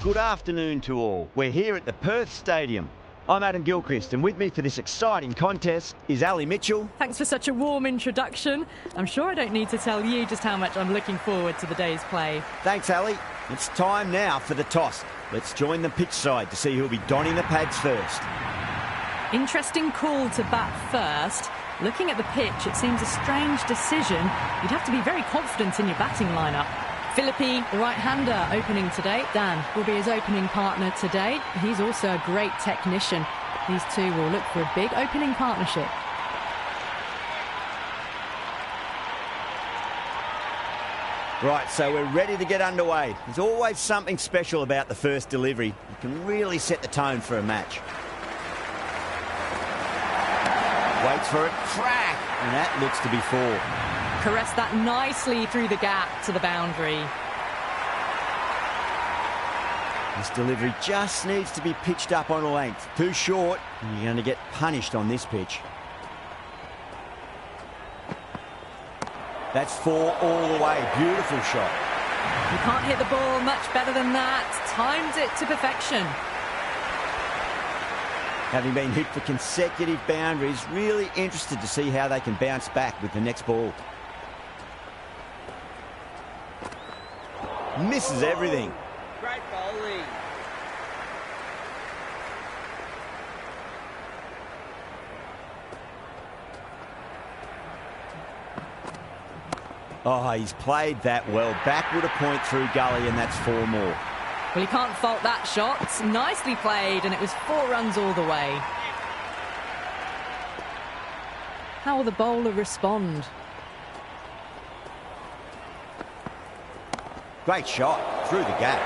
good afternoon to all. We're here at the Perth Stadium. I'm Adam Gilchrist, and with me for this exciting contest is Ali Mitchell. Thanks for such a warm introduction. I'm sure I don't need to tell you just how much I'm looking forward to the day's play. Thanks, Ali. It's time now for the toss. Let's join the pitch side to see who'll be donning the pads first. Interesting call to bat first. Looking at the pitch, it seems a strange decision. You'd have to be very confident in your batting lineup. Philippi, the right-hander, opening today. Dan will be his opening partner today. He's also a great technician. These two will look for a big opening partnership. Right, so we're ready to get underway. There's always something special about the first delivery. You can really set the tone for a match. Waits for it, crack, and that looks to be four. Caressed that nicely through the gap to the boundary. This delivery just needs to be pitched up on a length. Too short, and you're going to get punished on this pitch. That's four all the way. Beautiful shot. You can't hit the ball much better than that. Timed it to perfection. Having been hit for consecutive boundaries, really interested to see how they can bounce back with the next ball. Misses everything. Great bowling. Oh, he's played that well. Backward a point through gully, and that's four more. Well, you can't fault that shot. Nicely played, and it was 4 runs all the way. How will the bowler respond? Great shot through the gap.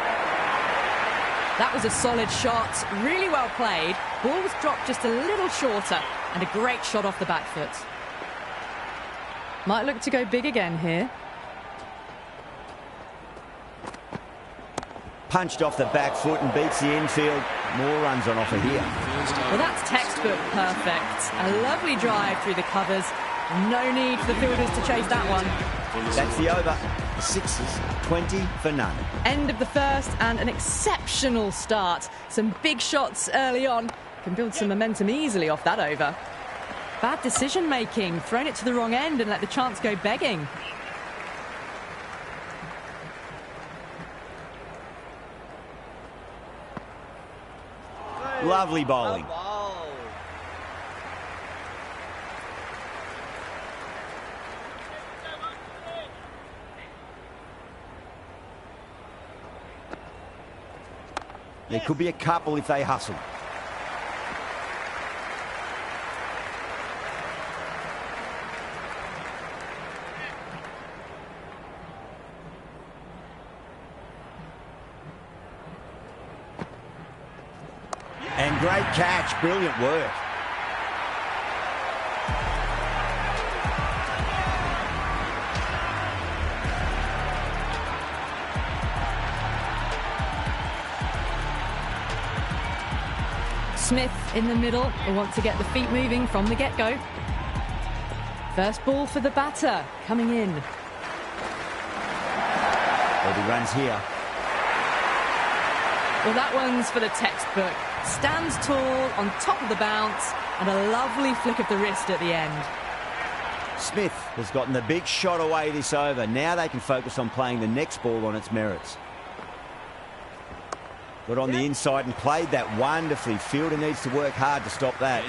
That was a solid shot, really well played. Ball was dropped just a little shorter, and a great shot off the back foot. Might look to go big again here. Punched off the back foot and beats the infield. More runs on offer here. Well, that's textbook perfect. A lovely drive through the covers. No need for the fielders to chase that one. That's the over. The Sixers, 20 for none. End of the first and an exceptional start. Some big shots early on. Can build some momentum easily off that over. Bad decision making. Thrown it to the wrong end and let the chance go begging. Lovely bowling. There could be a couple if they hustle. And great catch, brilliant work. Smith in the middle will want to get the feet moving from the get-go. First ball for the batter, coming in. There'll be runs here. Well, that one's for the textbook. Stands tall, on top of the bounce, and a lovely flick of the wrist at the end. Smith has gotten the big shot away this over. Now they can focus on playing the next ball on its merits. Got on the inside and played that wonderfully. Fielder needs to work hard to stop that.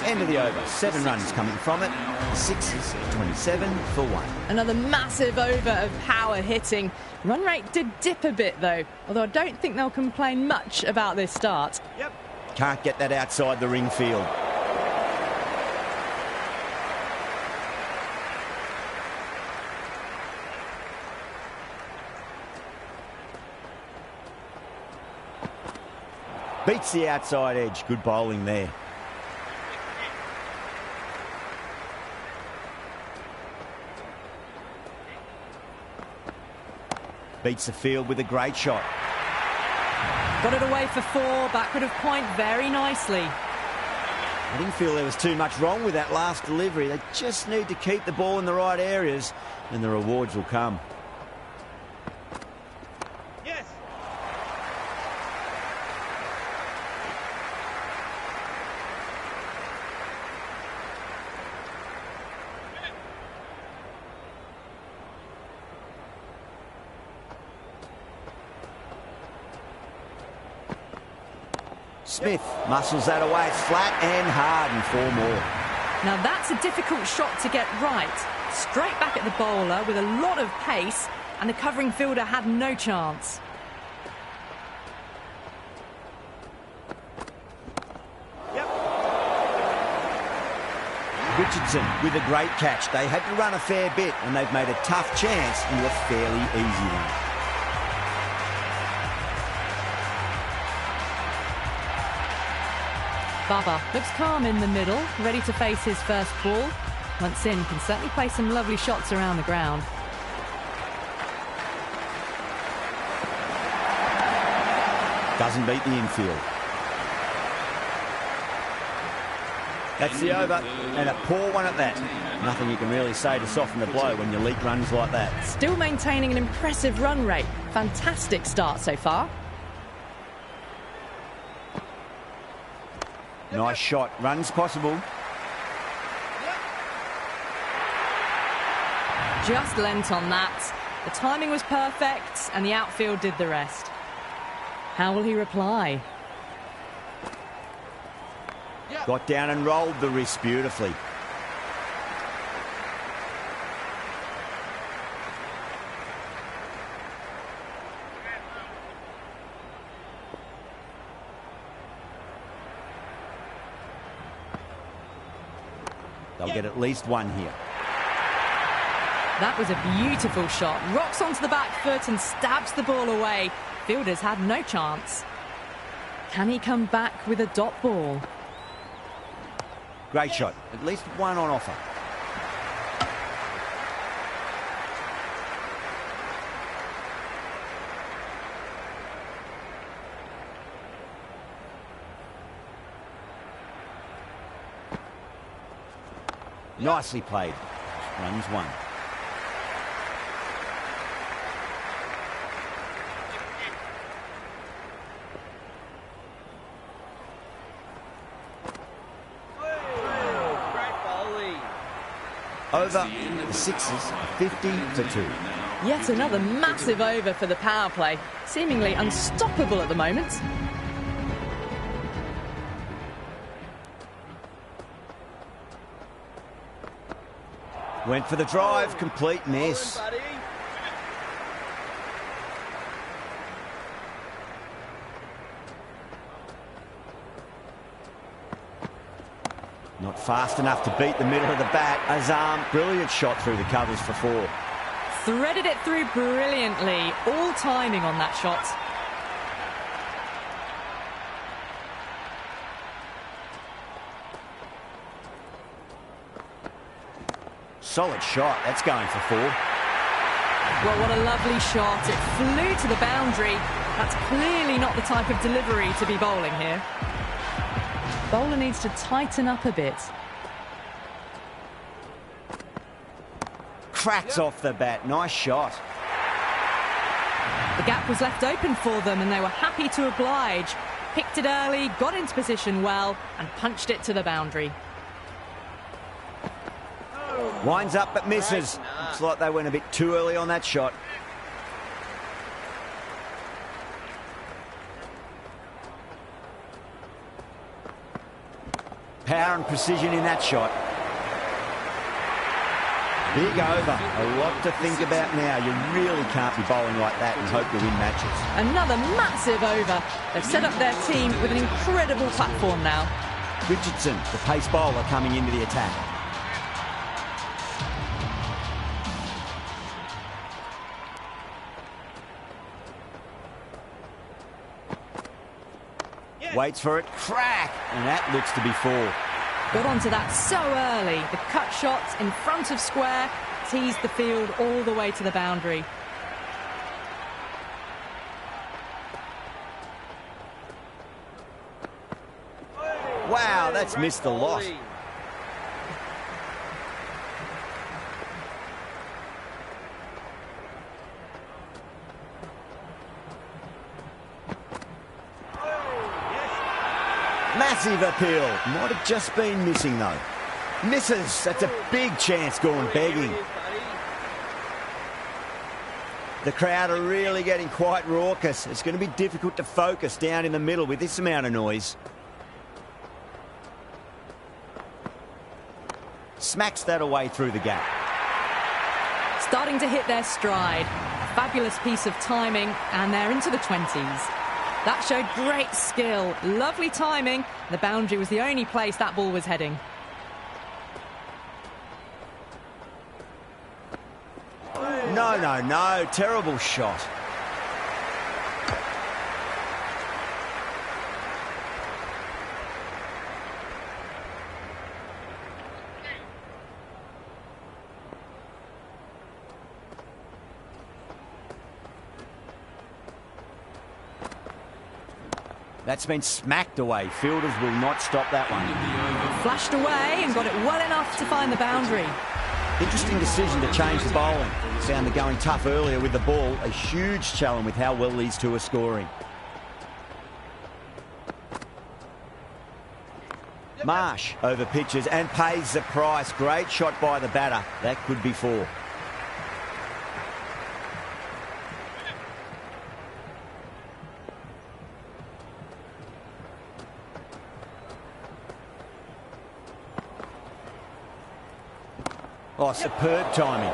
End of the over. 7 runs coming from it. Sixers, 27 for 1. Another massive over of power hitting. Run rate did dip a bit, though, although I don't think they'll complain much about this start. Can't get that outside the ring field. Beats the outside edge. Good bowling there. Beats the field with a great shot. Got it away for 4, backward of point very nicely. I didn't feel there was too much wrong with that last delivery. They just need to keep the ball in the right areas and the rewards will come. Smith muscles that away. It's flat and hard and 4 more. Now that's a difficult shot to get right. Straight back at the bowler with a lot of pace, and the covering fielder had no chance. Richardson with a great catch. They had to run a fair bit, and they've made a tough chance into a fairly easy one. Baba looks calm in the middle, ready to face his first ball. Once in, can certainly play some lovely shots around the ground. Doesn't beat the infield. That's the over, and a poor one at that. Nothing you can really say to soften the blow when you leak runs like that. Still maintaining an impressive run rate. Fantastic start so far. Nice shot. Runs possible. Just lent on that. The timing was perfect, and the outfield did the rest. How will he reply? Got down and rolled the wrist beautifully. They'll get at least one here. That was a beautiful shot. Rocks onto the back foot and stabs the ball away. Fielders had no chance. Can he come back with a dot ball? Great shot. At least one on offer. Nicely played. Runs one. Over the Sixers, 50 for 2. Yet another massive over for the power play. Seemingly unstoppable at the moment. Went for the drive, complete miss. Not fast enough to beat the middle of the bat. Azam, brilliant shot through the covers for 4. Threaded it through brilliantly. All timing on that shot. Solid shot. That's going for 4. Well, what a lovely shot. It flew to the boundary. That's clearly not the type of delivery to be bowling here. Bowler needs to tighten up a bit. Cracks off the bat. Nice shot. The gap was left open for them and they were happy to oblige. Picked it early, got into position well and punched it to the boundary. Winds up but misses. Looks like they went a bit too early on that shot. Power and precision in that shot. Big over. A lot to think about now. You really can't be bowling like that and hope to win matches. Another massive over. They've set up their team with an incredible platform now. Richardson, the pace bowler, coming into the attack. Waits for it, crack, and that looks to be 4. Got onto that so early. The cut shot in front of square teased the field all the way to the boundary. Wow, that's missed the lot. Massive appeal. Might have just been missing, though. Misses. That's a big chance gone begging. The crowd are really getting quite raucous. It's going to be difficult to focus down in the middle with this amount of noise. Smacks that away through the gap. Starting to hit their stride. Fabulous piece of timing, and they're into the 20s. That showed great skill. Lovely timing. The boundary was the only place that ball was heading. No. Terrible shot. That's been smacked away. Fielders will not stop that one. Flashed away and got it well enough to find the boundary. Interesting decision to change the bowling. Found the going tough earlier with the ball. A huge challenge with how well these two are scoring. Marsh over pitches and pays the price. Great shot by the batter. That could be 4. Oh, superb timing.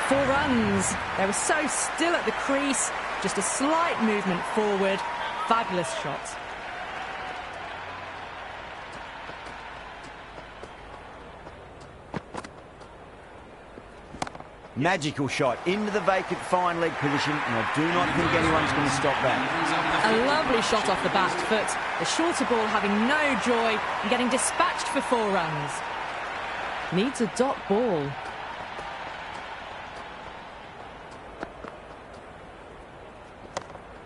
4 runs. They were so still at the crease. Just a slight movement forward. Fabulous shot. Magical shot into the vacant fine leg position, and I do not think anyone's going to stop that. A lovely shot off the back foot. The shorter ball having no joy and getting dispatched for 4 runs. Needs a dot ball.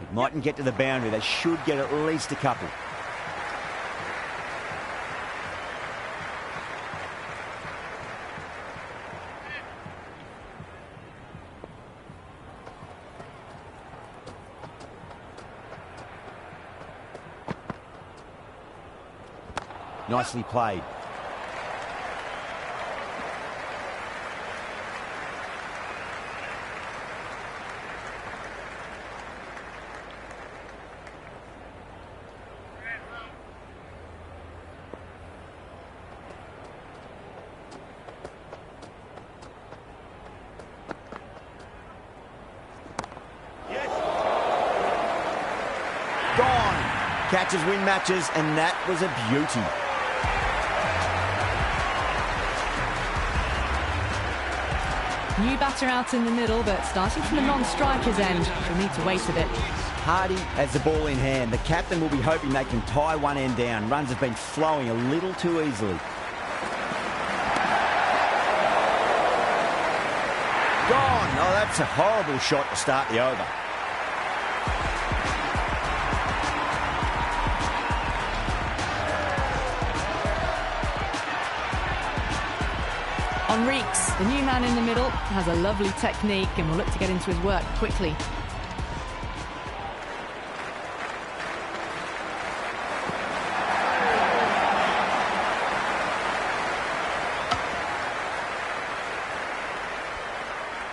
It mightn't get to the boundary. They should get at least a couple. Nicely played. Gone. Catches win matches, and that was a beauty. New batter out in the middle, but starting from the non-striker's end, we'll need to wait a bit. Hardy has the ball in hand. The captain will be hoping they can tie one end down. Runs have been flowing a little too easily. Gone. Oh, that's a horrible shot to start the over. On Reeks, the new man in the middle, has a lovely technique and will look to get into his work quickly.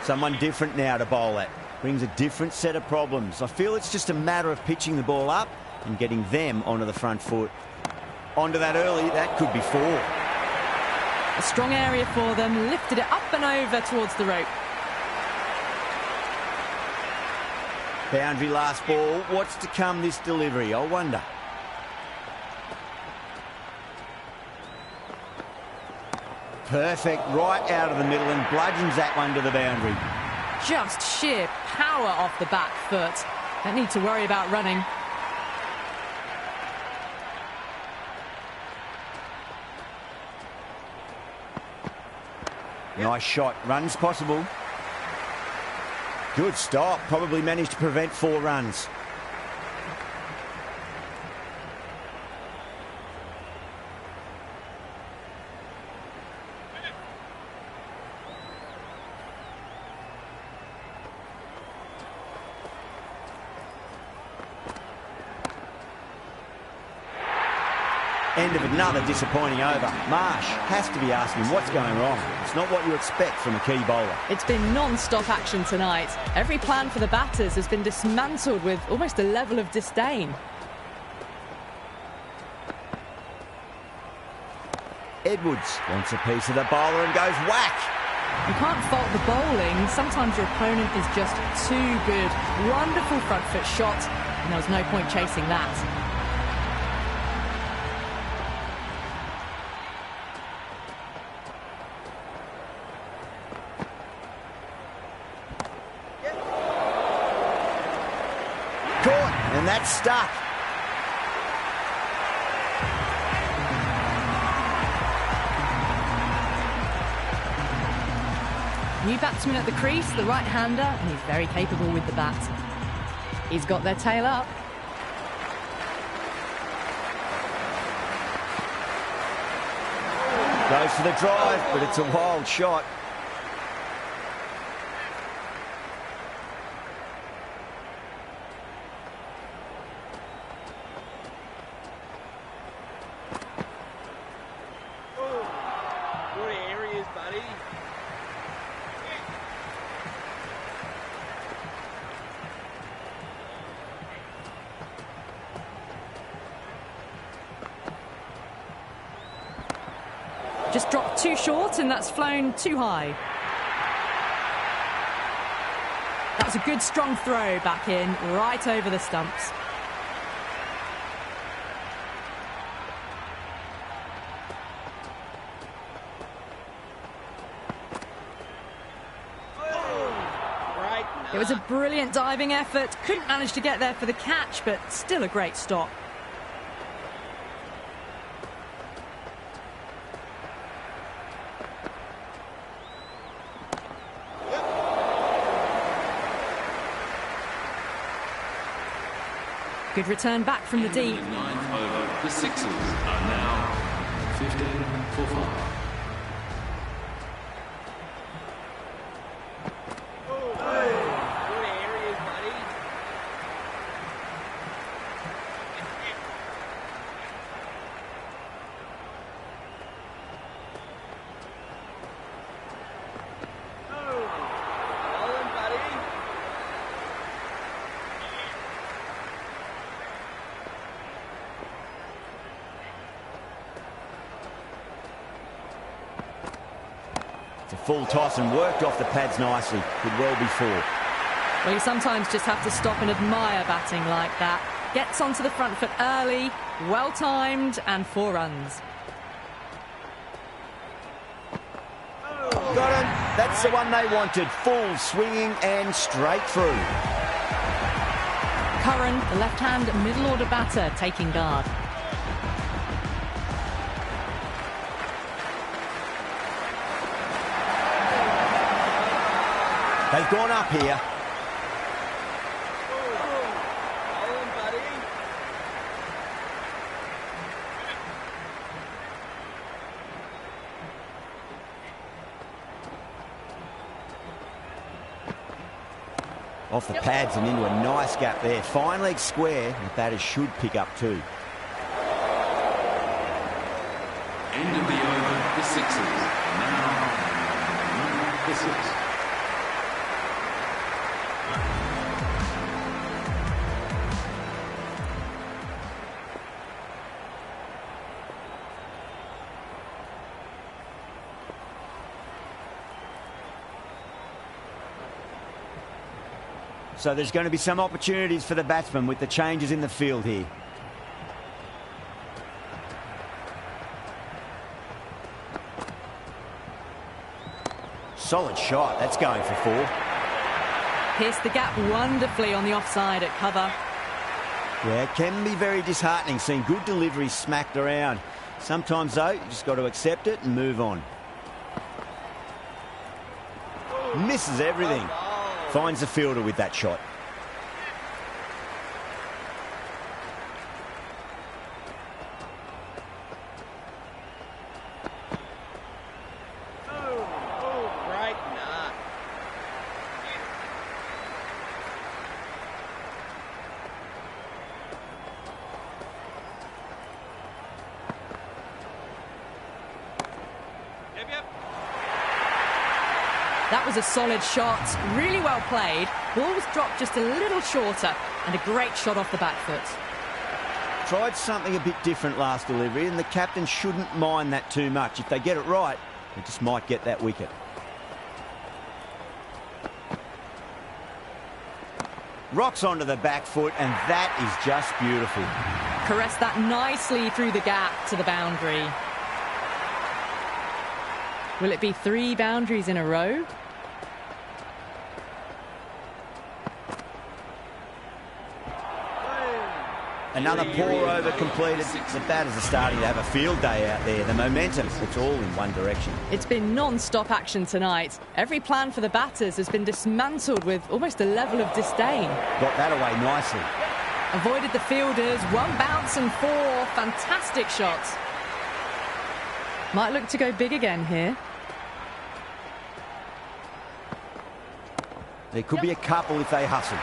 Someone different now to bowl at. Brings a different set of problems. I feel it's just a matter of pitching the ball up and getting them onto the front foot. Onto that early, that could be 4. A strong area for them, lifted it up and over towards the rope. Boundary last ball. What's to come this delivery? I wonder. Perfect, right out of the middle, and bludgeons that one to the boundary. Just sheer power off the back foot. Don't need to worry about running. Nice shot. Runs possible. Good stop. Probably managed to prevent 4 runs. End of another disappointing over. Marsh has to be asking what's going wrong. It's not what you expect from a key bowler. It's been non-stop action tonight. Every plan for the batters has been dismantled with almost a level of disdain. Edwards wants a piece of the bowler and goes whack. You can't fault the bowling. Sometimes your opponent is just too good. Wonderful front foot shot, and there was no point chasing that. Caught, and that's stuck. New batsman at the crease, the right-hander, and he's very capable with the bat. He's got their tail up. Goes for the drive, but it's a wild shot. Good areas, buddy. Just dropped too short, and that's flown too high. That was a good strong throw back in, right over the stumps. It was a brilliant diving effort. Couldn't manage to get there for the catch, but still a great stop. Good return back from the deep. In the ninth over, the Sixers are now 15 for 5. Good areas, buddy. Bowling, buddy. It's a full toss and worked off the pads nicely. Could well be 4. Well, you sometimes just have to stop and admire batting like that. Gets onto the front foot early, well-timed, and 4 runs. Got him. That's the one they wanted. Full swinging and straight through. Curran, the left-hand middle-order batter, taking guard. They've gone up here. Bowling, buddy. Off the pads and into a nice gap there. Fine leg square, and batters should pick up 2. End of the over, the Sixers are now 1 for 6. So there's going to be some opportunities for the batsmen with the changes in the field here. Solid shot. That's going for 4. Pierced the gap wonderfully on the offside at cover. Yeah, it can be very disheartening seeing good deliveries smacked around. Sometimes, though, you just got to accept it and move on. Misses everything. Finds the fielder with that shot. Right knot. That was a solid shot, really well played. Ball was dropped just a little shorter, and a great shot off the back foot. Tried something a bit different last delivery, and the captain shouldn't mind that too much. If they get it right, they just might get that wicket. Rocks onto the back foot, and that is just beautiful. Caressed that nicely through the gap to the boundary. Will it be 3 boundaries in a row? Another pour over completed. The batters are starting to have a field day out there. The momentum, it's all in one direction. It's been non-stop action tonight. Every plan for the batters has been dismantled with almost a level of disdain. Got that away nicely. Avoided the fielders, 1 bounce and 4. Fantastic shots. Might look to go big again here. There could be a couple if they hustle.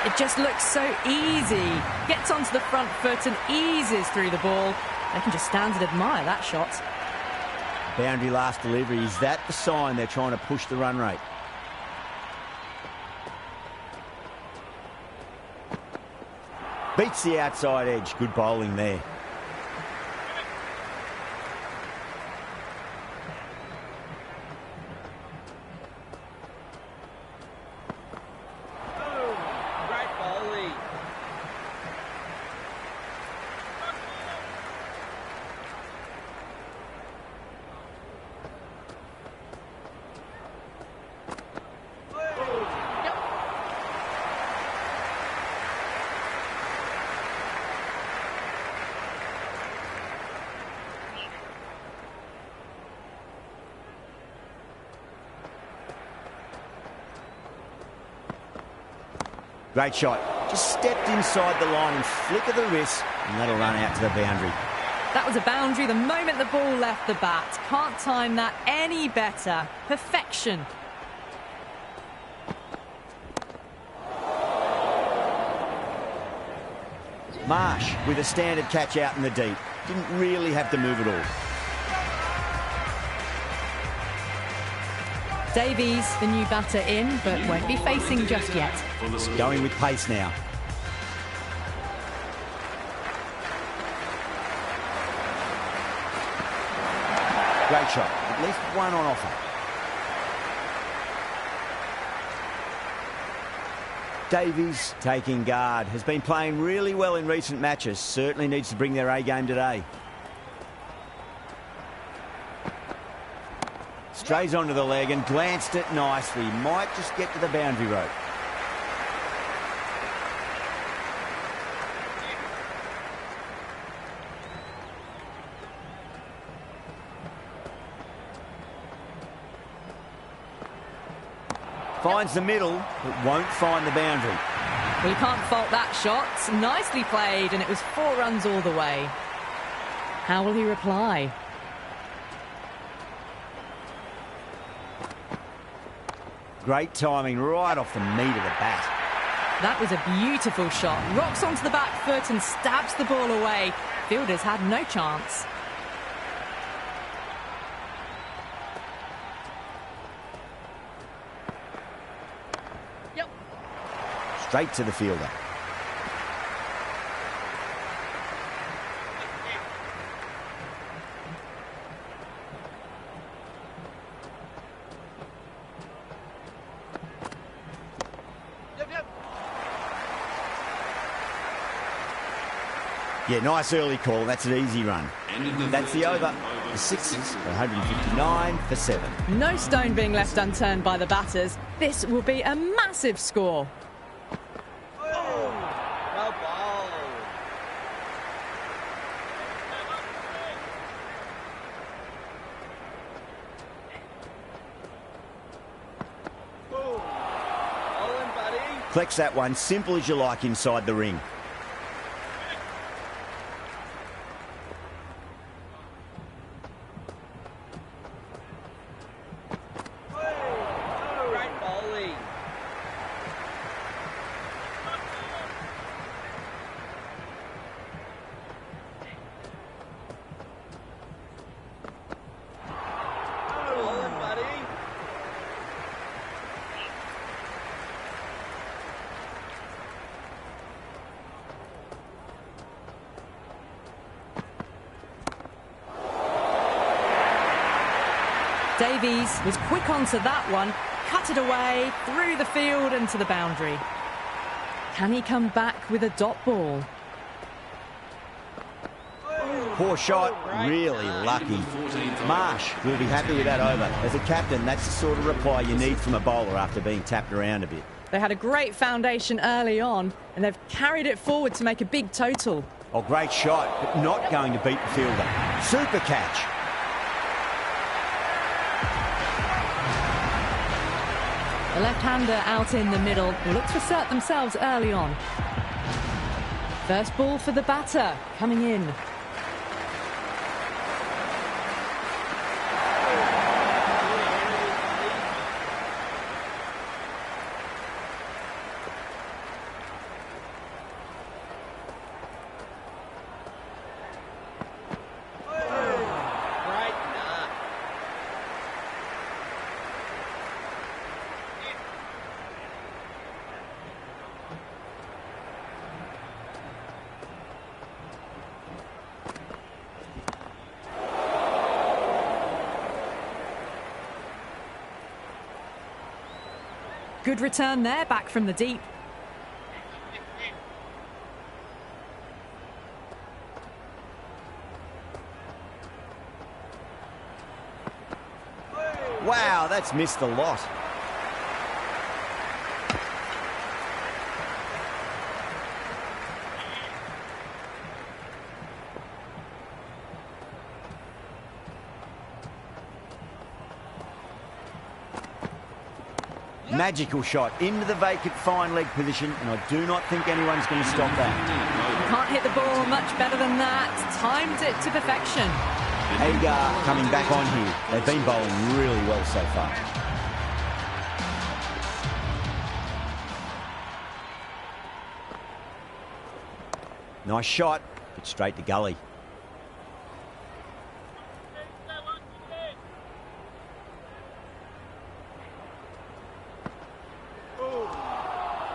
It just looks so easy. Gets onto the front foot and eases through the ball. They can just stand and admire that shot. Boundary last delivery. Is that the sign they're trying to push the run rate? Beats the outside edge. Good bowling there. Great shot. Just stepped inside the line and flick of the wrist, and that'll run out to the boundary. That was a boundary the moment the ball left the bat. Can't time that any better. Perfection. Marsh with a standard catch out in the deep. Didn't really have to move at all. Davies, the new batter in, but won't be facing just yet. Going with pace now. Great shot. At least one on offer. Davies taking guard. Has been playing really well in recent matches. Certainly needs to bring their A game today. Strays onto the leg and glanced it nicely. Might just get to the boundary rope. Finds the middle, but won't find the boundary. Well, you can't fault that shot. Nicely played, and it was 4 runs all the way. How will he reply? Great timing right off the meat of the bat. That was a beautiful shot. Rocks onto the back foot and stabs the ball away. Fielders had no chance. Yep. Straight to the fielder. Yeah, nice early call. That's an easy run. That's the over. The Sixers, 159 for 7. No stone being left unturned by the batters. This will be a massive score. Well ball. Bowling, buddy. Collects that one, simple as you like inside the ring. Great bowling. Bowling, buddy. Davies was quick onto that one, cut it away, through the field and to the boundary. Can he come back with a dot ball? Poor shot, really lucky. Marsh will be happy with that over. As a captain, that's the sort of reply you need from a bowler after being tapped around a bit. They had a great foundation early on, and they've carried it forward to make a big total. Oh, great shot, but not going to beat the fielder. Super catch. The left-hander out in the middle will look to assert themselves early on. First ball for the batter, coming in. Good return there, back from the deep. Wow, that's missed a lot. Magical shot into the vacant fine leg position, and I do not think anyone's going to stop that. Can't hit the ball much better than that. Timed it to perfection. Hagar coming back on here. They've been bowling really well so far. Nice shot, but straight to gully.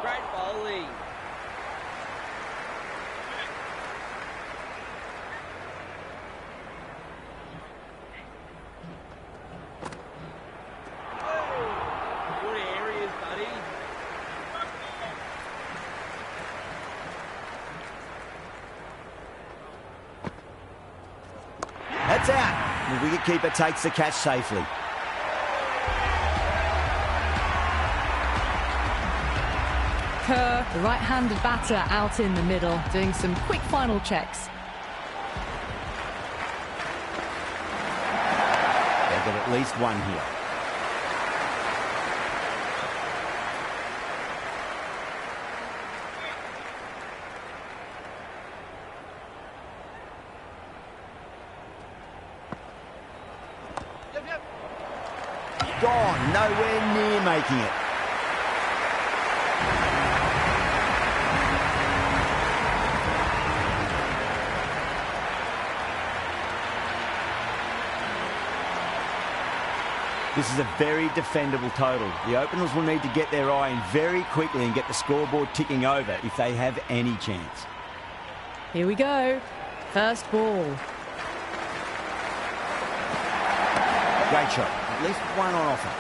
Great bowling. Good areas, buddy. That's out. The wicketkeeper takes the catch safely. Kerr, the right-handed batter, out in the middle, doing some quick final checks. They'll get at least one here. Gone, nowhere near making it. This is a very defendable total. The openers will need to get their eye in very quickly and get the scoreboard ticking over if they have any chance. Here we go. First ball. Great shot. At least one on offer.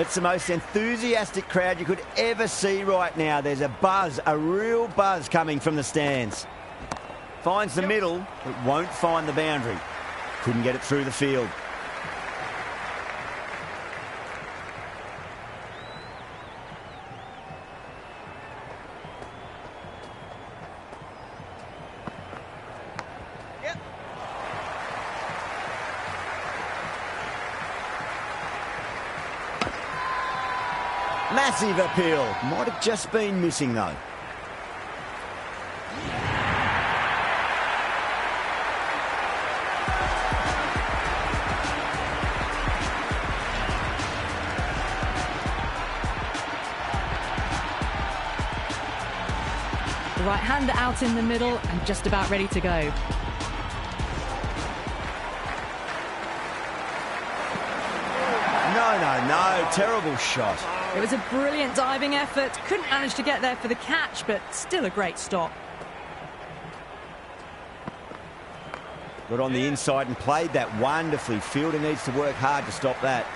It's the most enthusiastic crowd you could ever see right now. There's a buzz, a real buzz coming from the stands. Finds the middle, but won't find the boundary. Couldn't get it through the field. Massive appeal. Might have just been missing though. The right-hander out in the middle and just about ready to go. No, terrible shot. It was a brilliant diving effort. Couldn't manage to get there for the catch, but still a great stop. Got on the inside and played that wonderfully. Fielder needs to work hard to stop that.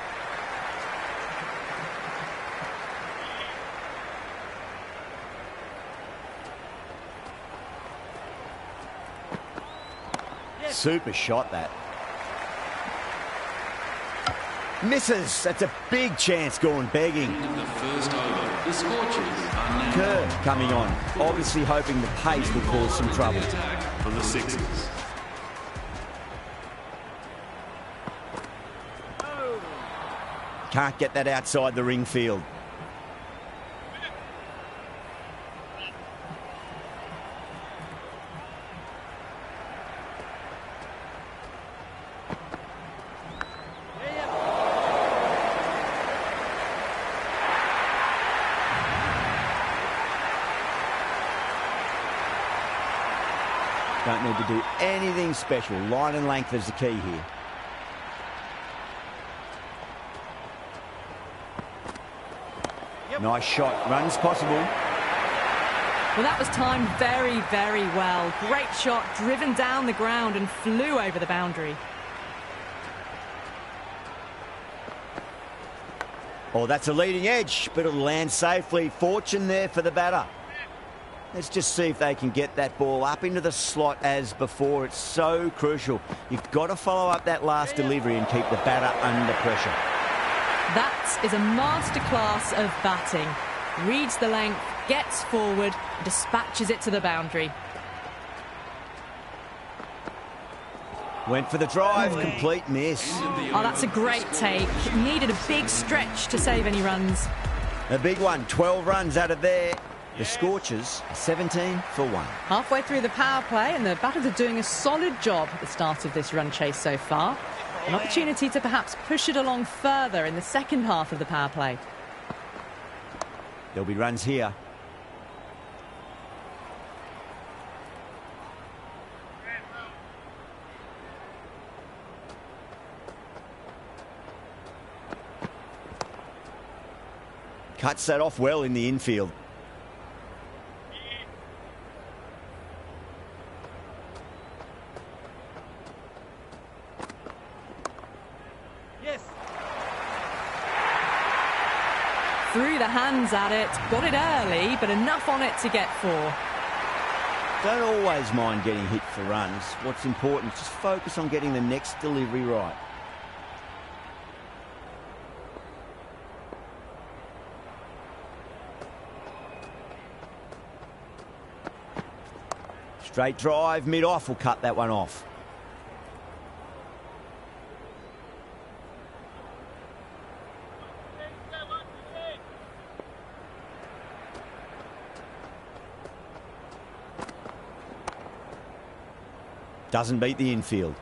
Super shot, that. Misses. That's a big chance going begging. End of the first over. The Scorchers are now Kerr coming on, obviously hoping the pace will cause some trouble. attack for the Sixers. Can't get that outside the ring field. Don't need to do anything special. Line and length is the key here. Nice shot. Runs possible. Well, that was timed very, very well. Great shot, driven down the ground and flew over the boundary. Oh, that's a leading edge, but it'll land safely. Fortune there for the batter. Let's just see if they can get that ball up into the slot as before. It's so crucial. You've got to follow up that last delivery and keep the batter under pressure. That is a masterclass of batting. Reads the length, gets forward, dispatches it to the boundary. Went for the drive, complete miss. Oh, that's a great take. Needed a big stretch to save any runs. A big one, 12 runs out of there. The Scorchers, 17 for 1. Halfway through the power play, and the batters are doing a solid job at the start of this run chase so far. An opportunity to perhaps push it along further in the second half of the power play. There'll be runs here. Cuts that off well in the infield. Threw the hands at it, got it early, but enough on it to get 4. Don't always mind getting hit for runs. What's important is just focus on getting the next delivery right. Straight drive, mid-off will cut that one off. Doesn't beat the infield.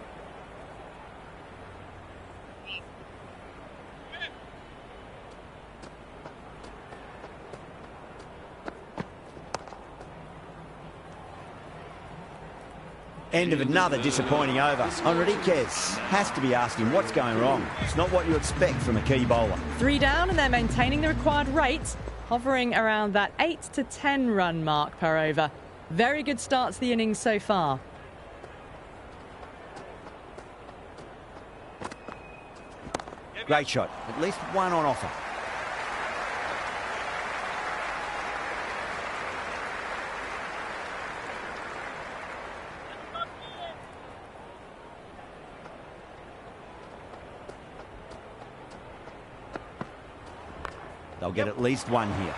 End of another disappointing over. Enriquez has to be asking what's going wrong. It's not what you expect from a key bowler. 3 down, and they're maintaining the required rate, hovering around that 8 to 10 run mark per over. Very good start to the innings so far. Great shot. At least one on offer. They'll get at least one here.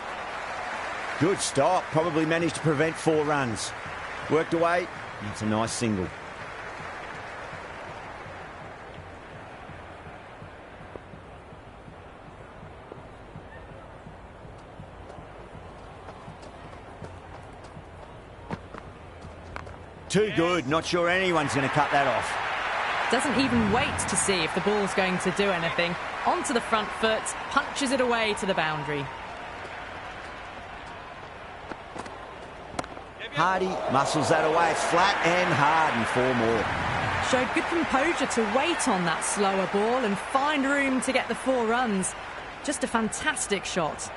Good stop. Probably managed to prevent 4 runs. Worked away. It's a nice single. Too good. Not sure anyone's going to cut that off. Doesn't even wait to see if the ball's going to do anything. Onto the front foot, punches it away to the boundary. Hardy muscles that away. It's flat and hard, and 4 more. Showed good composure to wait on that slower ball and find room to get the 4 runs. Just a fantastic shot.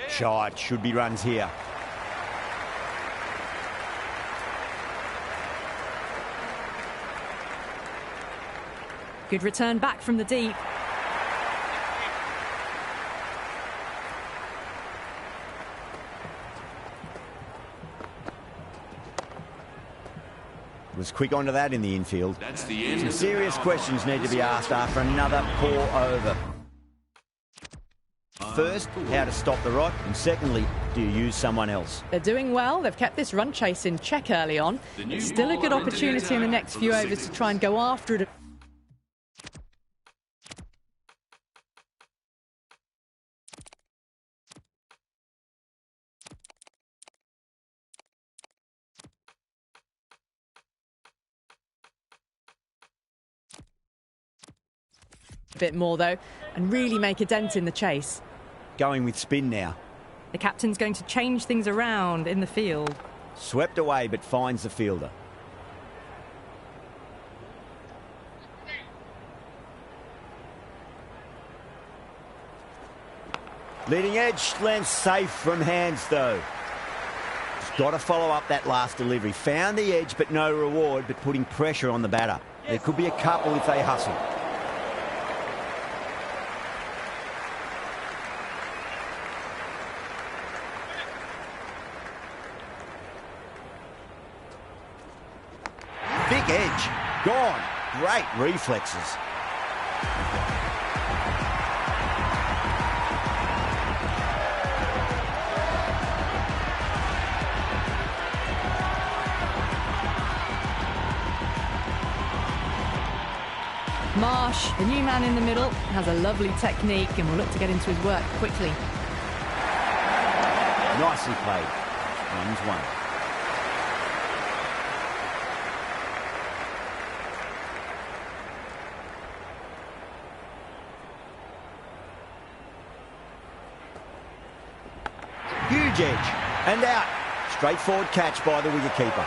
Shot. Should be runs here. Good return back from the deep. Was quick onto that in the infield. That's the end. Some of the serious power questions play. need to be asked after another poor over. First, how to stop the rot, and secondly, do you use someone else? They're doing well. They've kept this run chase in check early on. It's still a good opportunity in the next few overs to try and go after it. A bit more though, and really make a dent in the chase. Going with spin now. The captain's going to change things around in the field. Swept away but finds the fielder. Leading edge lands safe from hands though. Just got to follow up that last delivery. Found the edge but no reward, but putting pressure on the batter. There could be a couple if they hustle. Thick edge. Gone. Great reflexes. Marsh, the new man in the middle, has a lovely technique and will look to get into his work quickly. Nicely played. Runs one. Huge edge. And out. Straightforward catch by the wicketkeeper.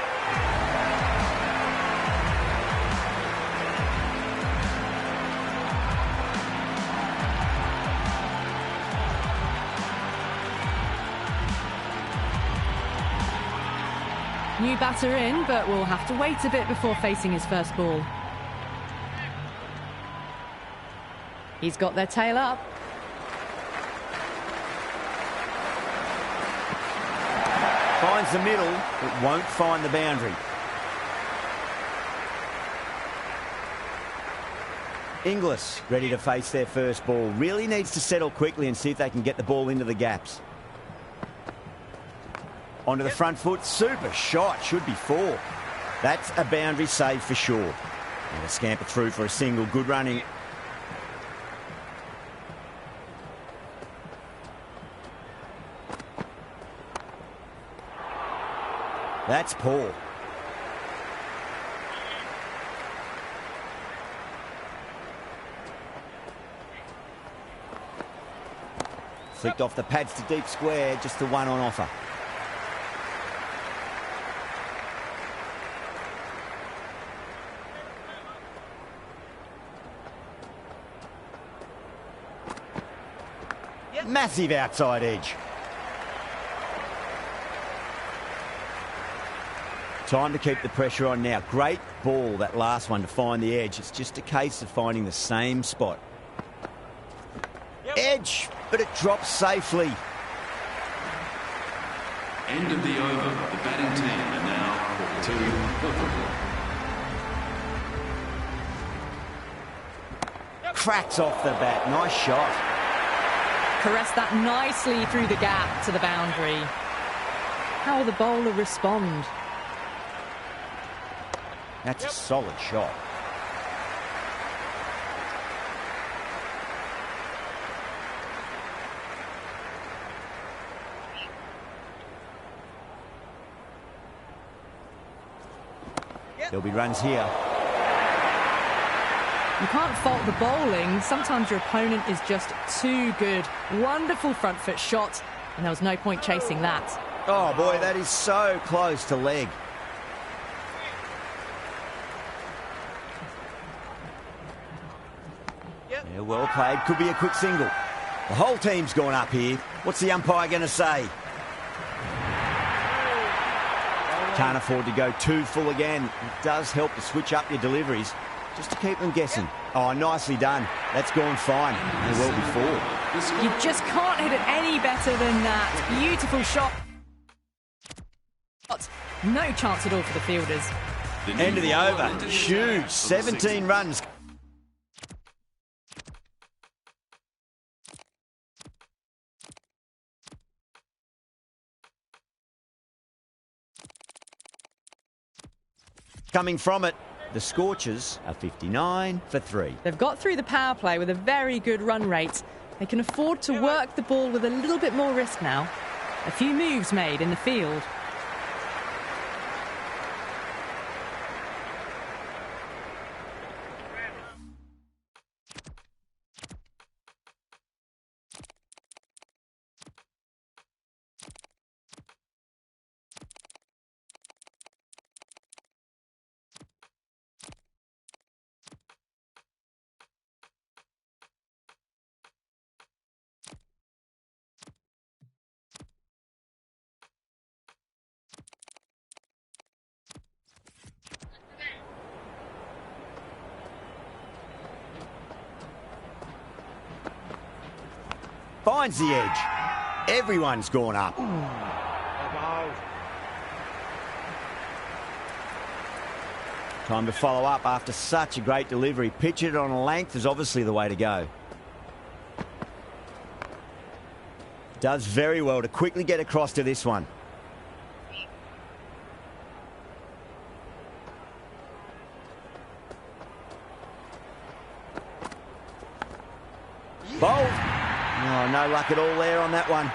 New batter in, but will have to wait a bit before facing his first ball. He's got their tail up. Finds the middle, but won't find the boundary. Inglis ready to face their first ball. Really needs to settle quickly and see if they can get the ball into the gaps. Onto the front foot, super shot, should be four. That's a boundary save for sure. And a scamper through for a single, good running. That's poor. Flicked off the pads to deep square, just the one on offer. Massive outside edge. Time to keep the pressure on now. Great ball, that last one, to find the edge. It's just a case of finding the same spot. Edge, but it drops safely. End of the over. The batting team are now 2 for 4. Cracks off the bat. Nice shot. Caressed that nicely through the gap to the boundary. How will the bowler respond? That's a solid shot. There'll be runs here. You can't fault the bowling. Sometimes your opponent is just too good. Wonderful front foot shot, and there was no point chasing that. Oh boy, that is so close to leg. Yeah, well played. Could be a quick single. The whole team's gone up here. What's the umpire going to say? Can't afford to go too full again. It does help to switch up your deliveries. just to keep them guessing. Oh, nicely done. That's gone fine. And well before. You just can't hit it any better than that. Beautiful shot. No chance at all for the fielders. End of the over. Huge. 17 runs. Coming from it, the Scorchers are 59 for 3. They've got through the power play with a very good run rate. They can afford to work the ball with a little bit more risk now. A few moves made in the field. Finds the edge. Everyone's gone up. Time to follow up after such a great delivery. Pitch it on a length is obviously the way to go. Does very well to quickly get across to this one. Bowled. Oh, no luck at all there on that one.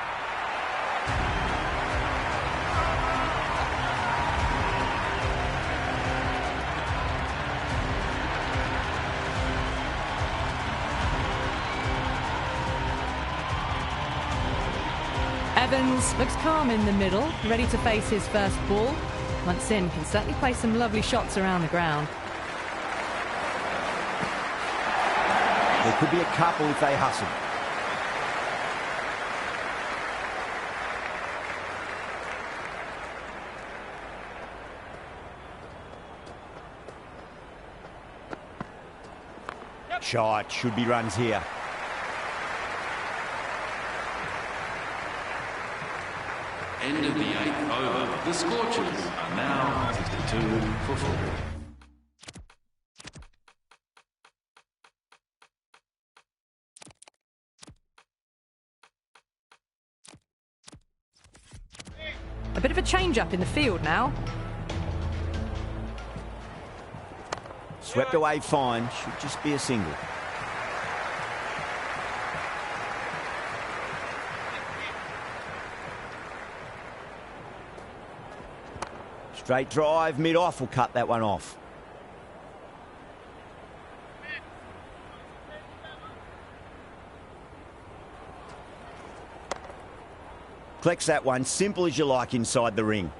Evans looks calm in the middle, ready to face his first ball. Once in, can certainly play some lovely shots around the ground. There could be a couple if they hustle. Shot, should be runs here. End of the 8th over. The Scorchers are now 62 for 4. A bit of a change-up in the field now. Swept away fine, should just be a single. Straight drive, mid-off will cut that one off. Collects that one, simple as you like inside the ring.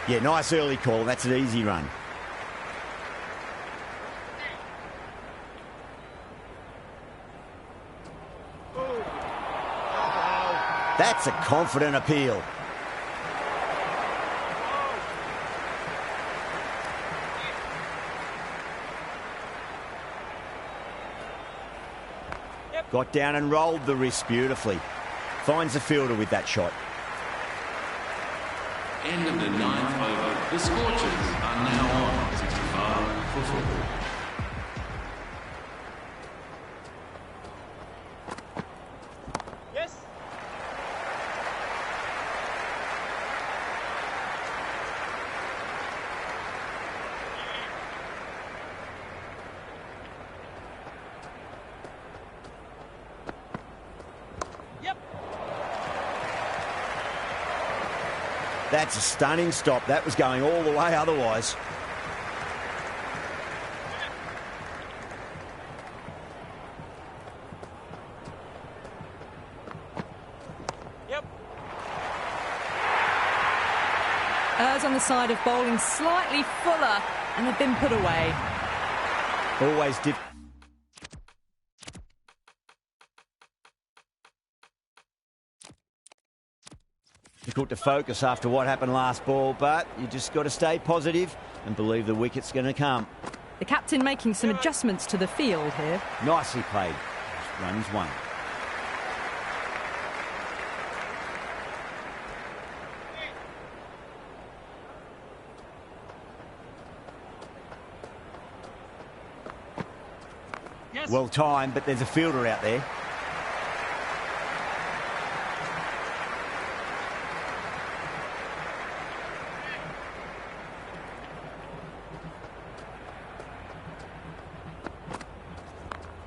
Yeah, nice early call. That's an easy run. That's a confident appeal. Got down and rolled the wrist beautifully. Finds the fielder with that shot. End of the 9th over. The Scorchers are now on 65 for 4. Yes. Yep. That's a stunning stop. That was going all the way otherwise. Yep. Errs on the side of bowling slightly fuller, and they've been put away. Always difficult. Difficult to focus after what happened last ball, but you just got to stay positive and believe the wicket's going to come. The captain making some adjustments to the field here. Nicely played. Runs one. Yes. Well timed, but there's a fielder out there.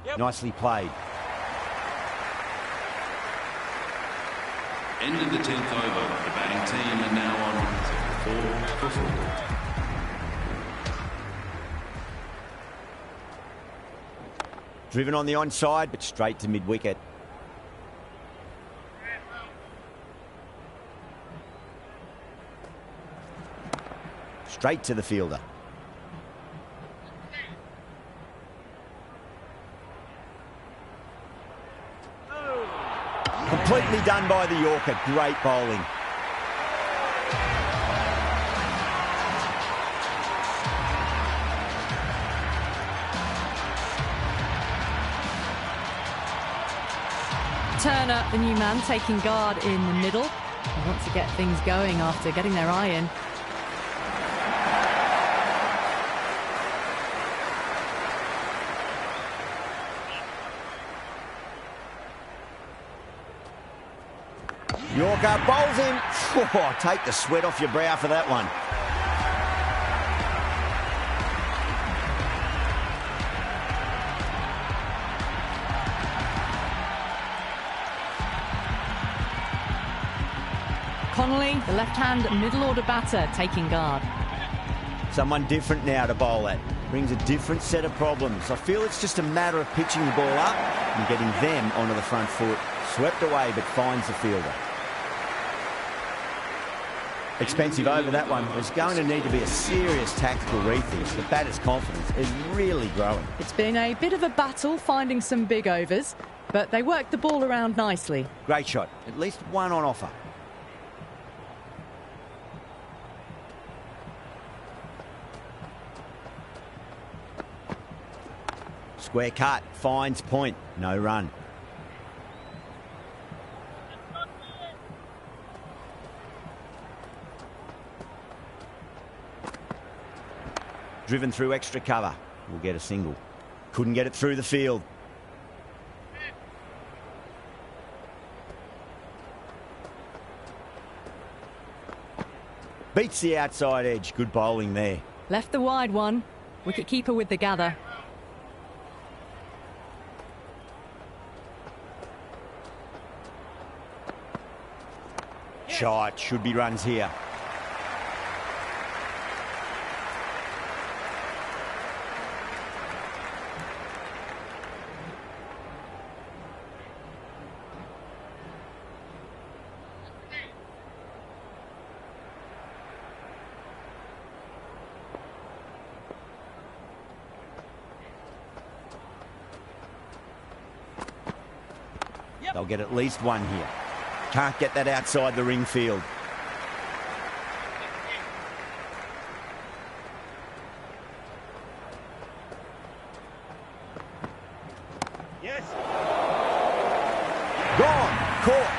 Yep. Nicely played. End of the 10th over. The batting team are now on 4 for 4. Driven on the onside, but straight to mid-wicket. Straight to the fielder. Completely done by the Yorker. Great bowling. Turner, the new man, taking guard in the middle. They want to get things going after getting their eye in. Yorker bowls him. Oh, take the sweat off your brow for that one. Connolly, the left-hand middle-order batter, taking guard. Someone different now to bowl at. Brings a different set of problems. I feel it's just a matter of pitching the ball up and getting them onto the front foot. Swept away, but finds the fielder. Expensive over that one. There's going to need to be a serious tactical rethink. The batter's confidence is really growing. It's been a bit of a battle finding some big overs, but they worked the ball around nicely. Great shot. At least one on offer. Square cut. Finds point. No run. Driven through extra cover. Will get a single. Couldn't get it through the field. Beats the outside edge. Good bowling there. Left the wide one. Wicket-keeper with the gather. Shot. Should be runs here. They'll get at least one here. Can't get that outside the ring field. Yes. Gone. Caught.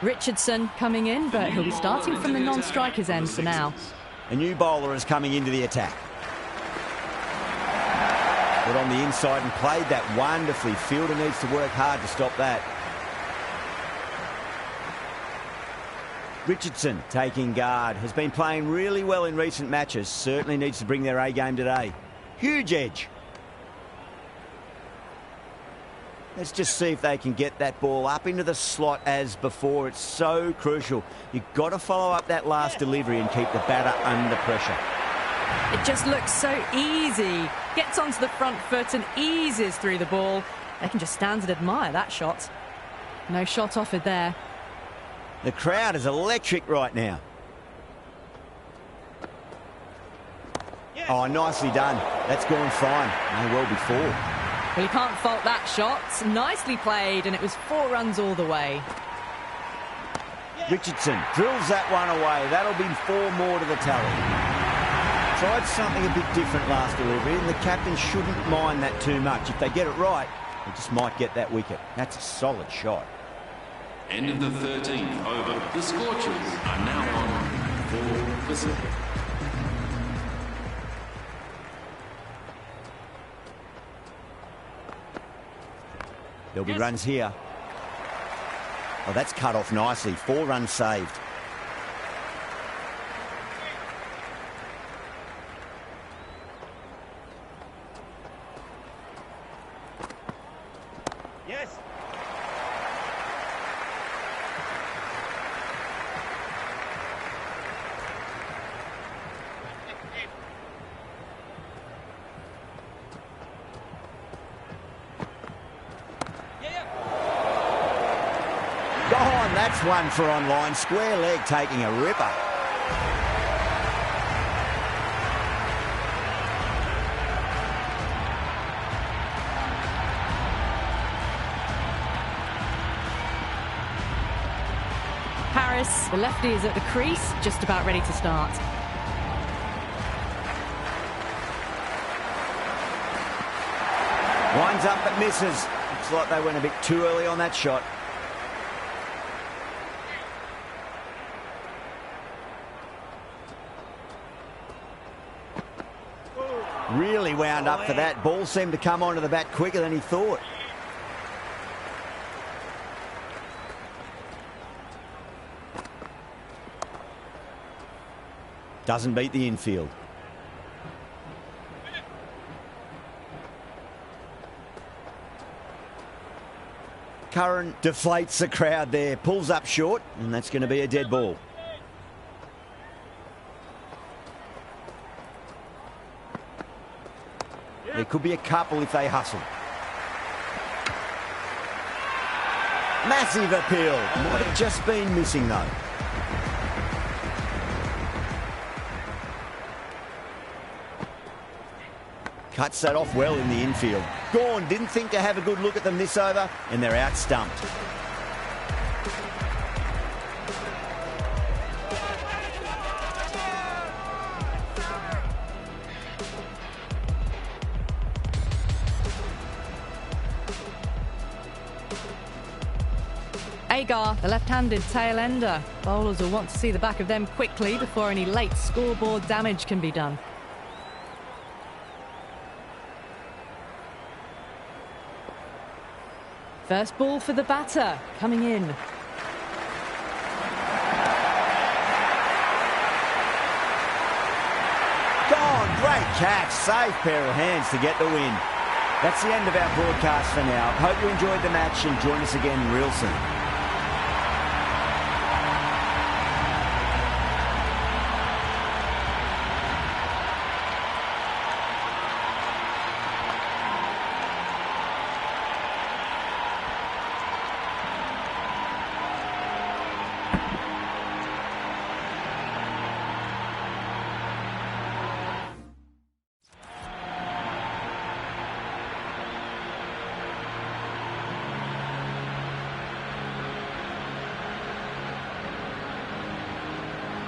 Richardson coming in, but he'll be starting from the non-strikers end for now. A new bowler is coming into the attack. Got on the inside and played that wonderfully. Fielder needs to work hard to stop that. Richardson taking guard. Has been playing really well in recent matches. Certainly needs to bring their A game today. Huge edge. Let's just see if they can get that ball up into the slot as before. It's so crucial. You've got to follow up that last delivery and keep the batter under pressure. It just looks so easy. Gets onto the front foot and eases through the ball. They can just stand and admire that shot. No shot offered there. The crowd is electric right now. Yes. Oh, nicely done. That's gone fine. May well be 4. Well, you can't fault that shot. Nicely played, and it was 4 runs all the way. Richardson drills that one away. That'll be 4 more to the tally. Tried something a bit different last delivery, and the captain shouldn't mind that too much. If they get it right, they just might get that wicket. That's a solid shot. End of the 13th over. The Scorchers are now on 4 Pacific. There'll be runs here. Oh, that's cut off nicely. 4 runs saved. Yes. Gone. That's one for online. Square leg taking a ripper. Harris, the lefty, is at the crease, just about ready to start. Winds up but misses. Looks like they went a bit too early on that shot. Really wound up for that. Ball seemed to come onto the bat quicker than he thought. Doesn't beat the infield. Curran deflates the crowd there. Pulls up short, and that's going to be a dead ball. There could be a couple if they hustle. Massive appeal. Might have just been missing though. Cuts that off well in the infield. Gawn didn't think to have a good look at them this over, and they're out stumped. Agar, the left-handed tail-ender. Bowlers will want to see the back of them quickly before any late scoreboard damage can be done. First ball for the batter, coming in. Gone, great catch, safe pair of hands to get the win. That's the end of our broadcast for now. Hope you enjoyed the match and join us again real soon.